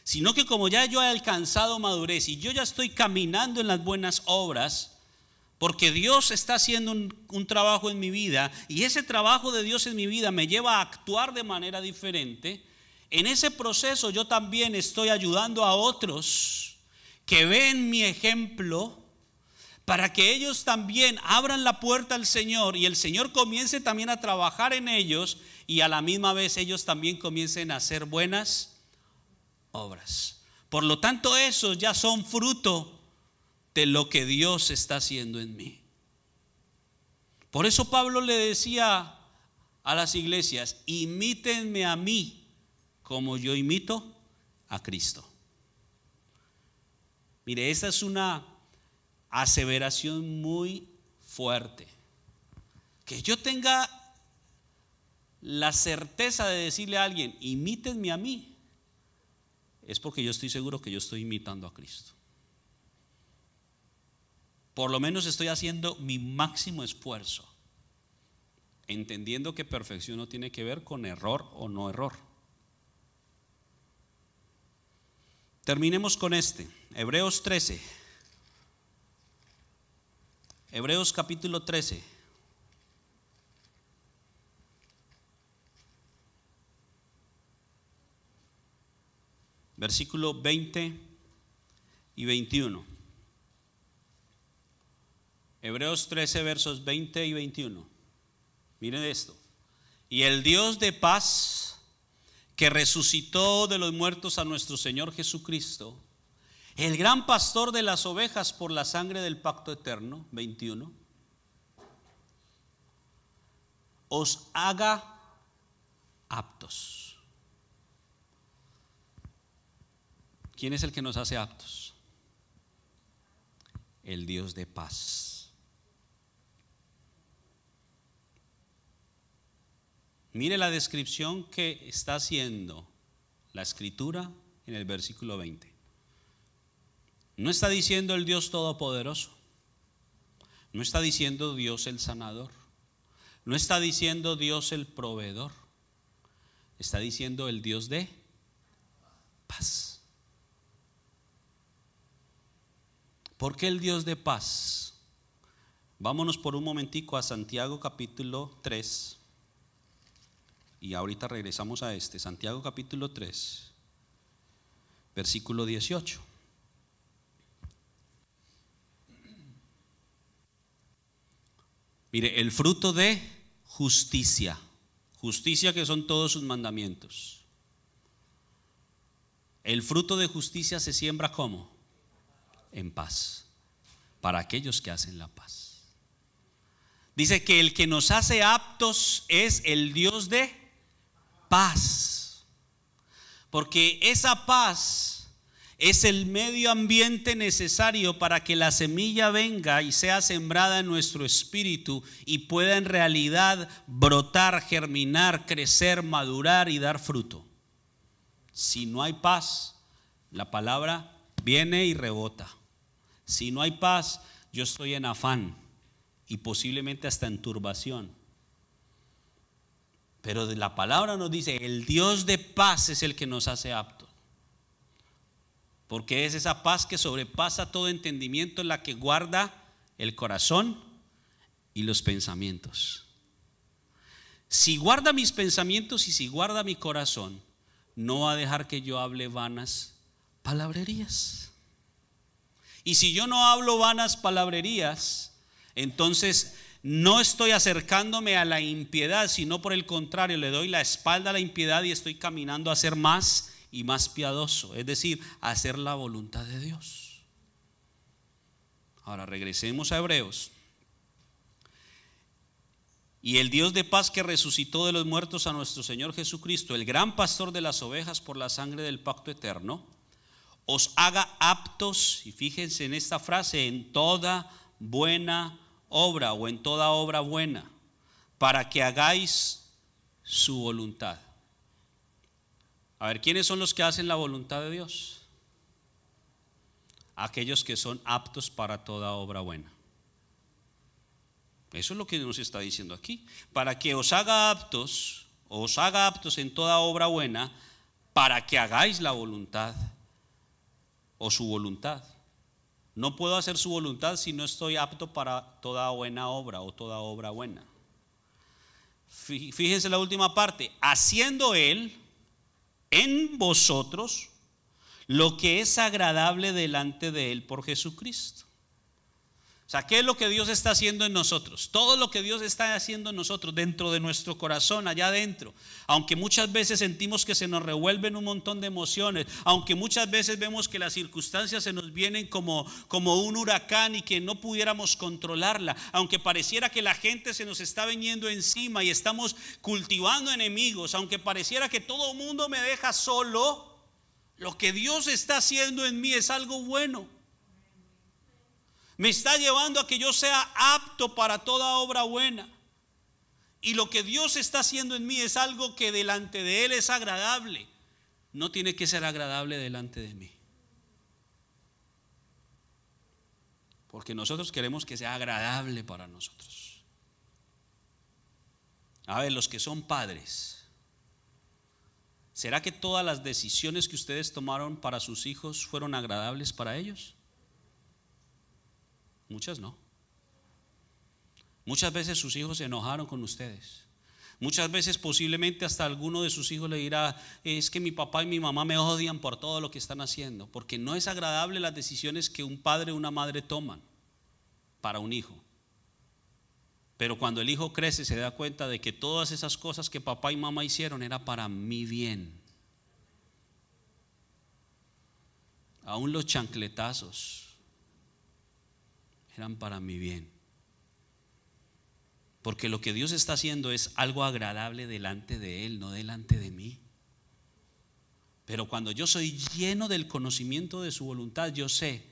sino que como ya yo he alcanzado madurez y yo ya estoy caminando en las buenas obras, porque Dios está haciendo un trabajo en mi vida, y ese trabajo de Dios en mi vida me lleva a actuar de manera diferente. en ese proceso yo también estoy ayudando a otros que ven mi ejemplo, para que ellos también abran la puerta al Señor y el Señor comience también a trabajar en ellos, y a la misma vez ellos también comiencen a hacer buenas obras. Por lo tanto, esos ya son fruto de lo que Dios está haciendo en mí. Por eso Pablo le decía a las iglesias: imítenme a mí como yo imito a Cristo. Mire, esa es una aseveración muy fuerte. Que yo tenga la certeza de decirle a alguien: imítenme a mí, es porque yo estoy seguro que yo estoy imitando a Cristo. Por lo menos estoy haciendo mi máximo esfuerzo, entendiendo que perfección no tiene que ver con error o no error. Terminemos con Hebreos 13. Hebreos capítulo 13. Versículo 20 y 21. Hebreos 13, versos 20 y 21. Miren esto. Y el Dios de paz, que resucitó de los muertos a nuestro Señor Jesucristo, el gran pastor de las ovejas por la sangre del pacto eterno, 21, os haga aptos. ¿Quién es el que nos hace aptos? El Dios de paz. Mire la descripción que está haciendo la escritura en el versículo 20. No está diciendo el Dios todopoderoso, no está diciendo Dios el sanador, no está diciendo Dios el proveedor, está diciendo el Dios de paz. ¿Por qué el Dios de paz? Vámonos por un momentico a Santiago capítulo 3. Y ahorita regresamos a Santiago capítulo 3, versículo 18. Mire, el fruto de justicia, justicia que son todos sus mandamientos. El fruto de justicia se siembra ¿cómo? En paz, para aquellos que hacen la paz. Dice que el que nos hace aptos es el Dios de paz, porque esa paz es el medio ambiente necesario para que la semilla venga y sea sembrada en nuestro espíritu y pueda en realidad brotar, germinar, crecer, madurar y dar fruto. Si no hay paz, la palabra viene y rebota. Si no hay paz, yo estoy en afán y posiblemente hasta en turbación. Pero la palabra nos dice: el Dios de paz es el que nos hace aptos. Porque es esa paz que sobrepasa todo entendimiento, la que guarda el corazón y los pensamientos. Si guarda mis pensamientos y si guarda mi corazón, no va a dejar que yo hable vanas palabrerías. Y si yo no hablo vanas palabrerías, entonces no estoy acercándome a la impiedad, sino por el contrario, le doy la espalda a la impiedad y estoy caminando a ser más y más piadoso, es decir, a hacer la voluntad de Dios. Ahora regresemos a Hebreos. Y el Dios de paz, que resucitó de los muertos a nuestro Señor Jesucristo, el gran pastor de las ovejas por la sangre del pacto eterno, os haga aptos, y fíjense en esta frase, en toda buena obra o en toda obra buena, para que hagáis su voluntad. A ver, ¿quiénes son los que hacen la voluntad de Dios? Aquellos que son aptos para toda obra buena. Eso es lo que nos está diciendo aquí. Para que os haga aptos en toda obra buena, para que hagáis la voluntad o su voluntad. No puedo hacer su voluntad si no estoy apto para toda buena obra o toda obra buena. Fíjense la última parte: haciendo Él en vosotros lo que es agradable delante de Él por Jesucristo. O sea, ¿qué es lo que Dios está haciendo en nosotros? Todo lo que Dios está haciendo en nosotros, dentro de nuestro corazón, allá adentro. Aunque muchas veces sentimos que se nos revuelven un montón de emociones, aunque muchas veces vemos que las circunstancias se nos vienen como un huracán y que no pudiéramos controlarla, aunque pareciera que la gente se nos está viniendo encima y estamos cultivando enemigos, aunque pareciera que todo el mundo me deja solo, lo que Dios está haciendo en mí es algo bueno. Me está llevando a que yo sea apto para toda obra buena. Y lo que Dios está haciendo en mí es algo que delante de Él es agradable. No tiene que ser agradable delante de mí. Porque nosotros queremos que sea agradable para nosotros. A ver, los que son padres, ¿será que todas las decisiones que ustedes tomaron para sus hijos fueron agradables para ellos? Muchas no. Muchas veces sus hijos se enojaron con ustedes. Muchas veces posiblemente hasta alguno de sus hijos le dirá: es que mi papá y mi mamá me odian por todo lo que están haciendo. Porque no es agradable las decisiones que un padre o una madre toman para un hijo. Pero cuando el hijo crece se da cuenta de que todas esas cosas que papá y mamá hicieron era para mi bien. Aún los chancletazos eran para mi bien. Porque lo que Dios está haciendo es algo agradable delante de Él, no delante de mí. Pero cuando yo soy lleno del conocimiento de su voluntad, yo sé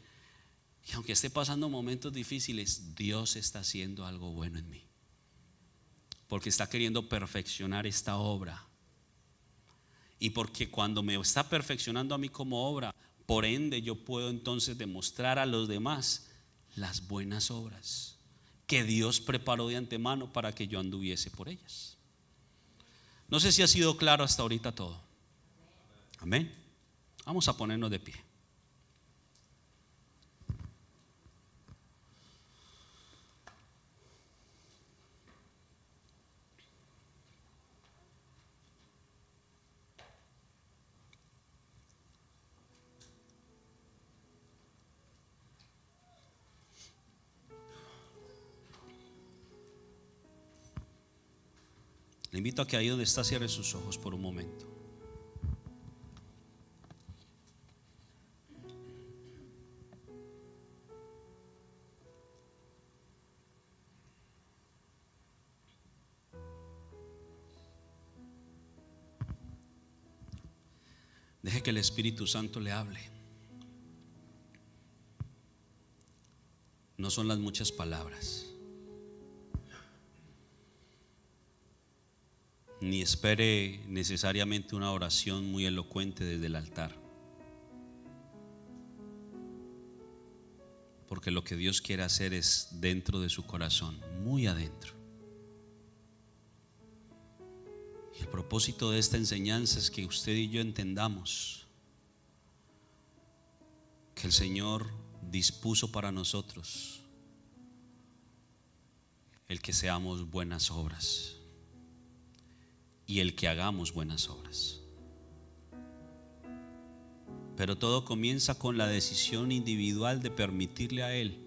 que aunque esté pasando momentos difíciles, Dios está haciendo algo bueno en mí. Porque está queriendo perfeccionar esta obra. Y porque cuando me está perfeccionando a mí como obra, por ende yo puedo entonces demostrar a los demás las buenas obras que Dios preparó de antemano para que yo anduviese por ellas. No sé si ha sido claro hasta ahorita todo. Amén. Vamos a ponernos de pie. Le invito a que ahí donde está cierre sus ojos por un momento. Deje que el Espíritu Santo le hable. No son las muchas palabras. Ni espere necesariamente una oración muy elocuente desde el altar. Porque lo que Dios quiere hacer es dentro de su corazón, muy adentro. Y el propósito de esta enseñanza es que usted y yo entendamos que el Señor dispuso para nosotros el que seamos buenas obras. Y el que hagamos buenas obras. Pero todo comienza con la decisión individual de permitirle a Él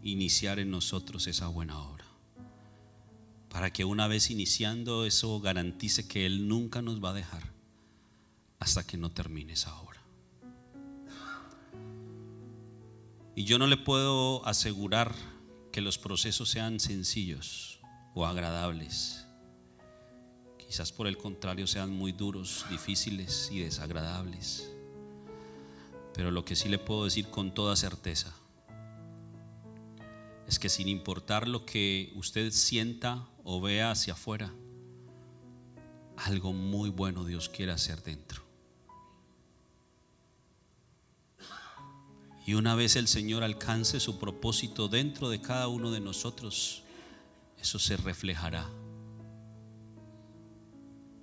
iniciar en nosotros esa buena obra, para que una vez iniciando eso garantice que Él nunca nos va a dejar hasta que no termine esa obra. Y yo no le puedo asegurar que los procesos sean sencillos o agradables. Quizás por el contrario sean muy duros, difíciles y desagradables. Pero lo que sí le puedo decir con toda certeza es que sin importar lo que usted sienta o vea hacia afuera, algo muy bueno Dios quiere hacer dentro. Y una vez el Señor alcance su propósito dentro de cada uno de nosotros, eso se reflejará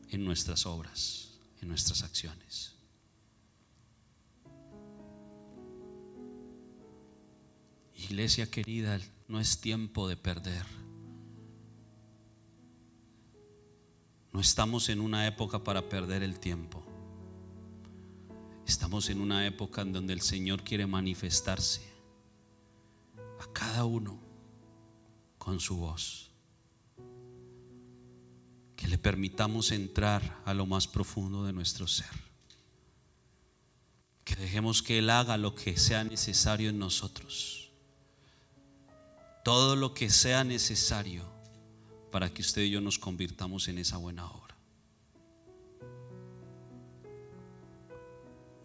en nuestras obras, en nuestras acciones. Iglesia querida, no es tiempo de perder. No estamos en una época para perder el tiempo. Estamos en una época en donde el Señor quiere manifestarse a cada uno con su voz. Que le permitamos entrar a lo más profundo de nuestro ser. Que dejemos que Él haga lo que sea necesario en nosotros. Todo lo que sea necesario para que usted y yo nos convirtamos en esa buena obra.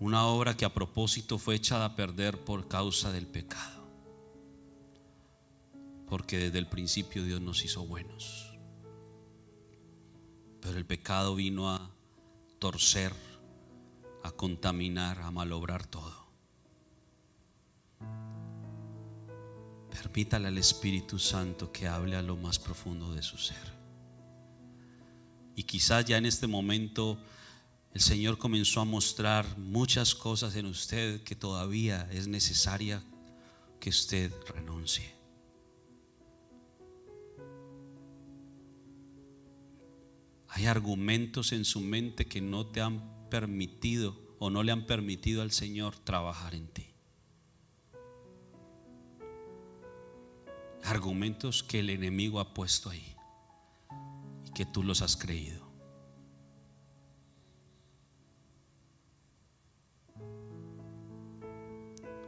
Una obra que a propósito fue echada a perder por causa del pecado. Porque desde el principio Dios nos hizo buenos. Pero el pecado vino a torcer, a contaminar, a malobrar todo. Permítale al Espíritu Santo que hable a lo más profundo de su ser. Y quizás ya en este momento el Señor comenzó a mostrar muchas cosas en usted que todavía es necesaria que usted renuncie. Hay argumentos en su mente que no te han permitido o no le han permitido al Señor trabajar en ti. Argumentos que el enemigo ha puesto ahí y que tú los has creído.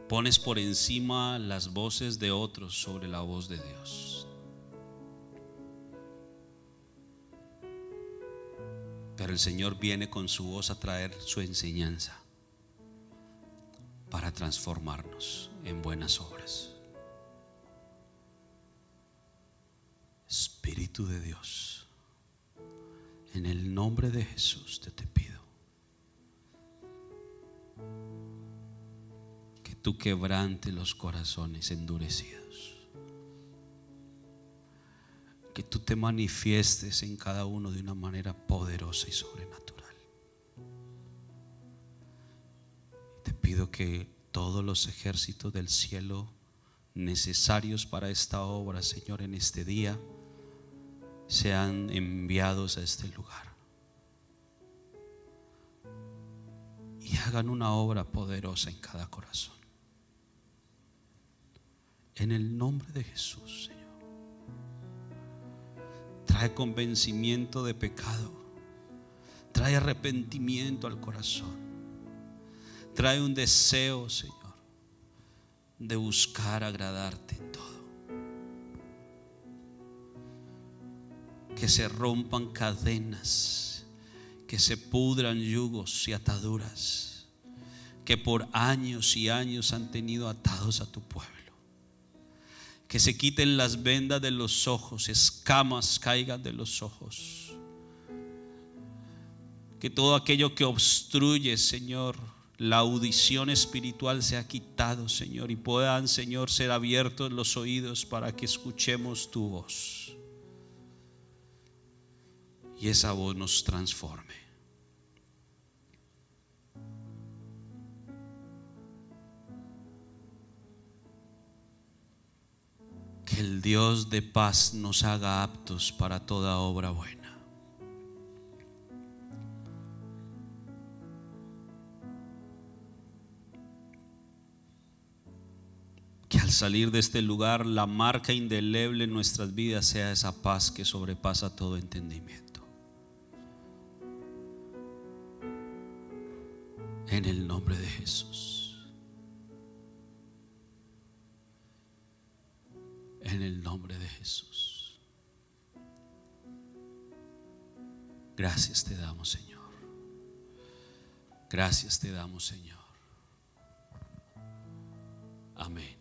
Pones por encima las voces de otros sobre la voz de Dios. Pero el Señor viene con su voz a traer su enseñanza para transformarnos en buenas obras. Espíritu de Dios, en el nombre de Jesús te pido que tú quebrantes los corazones endurecidos, que tú te manifiestes en cada uno de una manera poderosa y sobrenatural. Te pido que todos los ejércitos del cielo necesarios para esta obra, Señor, en este día sean enviados a este lugar y hagan una obra poderosa en cada corazón. En el nombre de Jesús, Señor. Trae convencimiento de pecado, trae arrepentimiento al corazón, trae un deseo, Señor, de buscar agradarte en todo. Que se rompan cadenas, que se pudran yugos y ataduras que por años y años han tenido atados a tu pueblo. Que se quiten las vendas de los ojos, escamas caigan de los ojos. Que todo aquello que obstruye, Señor, la audición espiritual sea quitado, Señor, y puedan, Señor, ser abiertos los oídos para que escuchemos tu voz. Y esa voz nos transforme. Que el Dios de paz nos haga aptos para toda obra buena. Que al salir de este lugar la marca indeleble en nuestras vidas sea esa paz que sobrepasa todo entendimiento. En el nombre de Jesús. En el nombre de Jesús. Gracias te damos, Señor. Gracias te damos, Señor. Amén.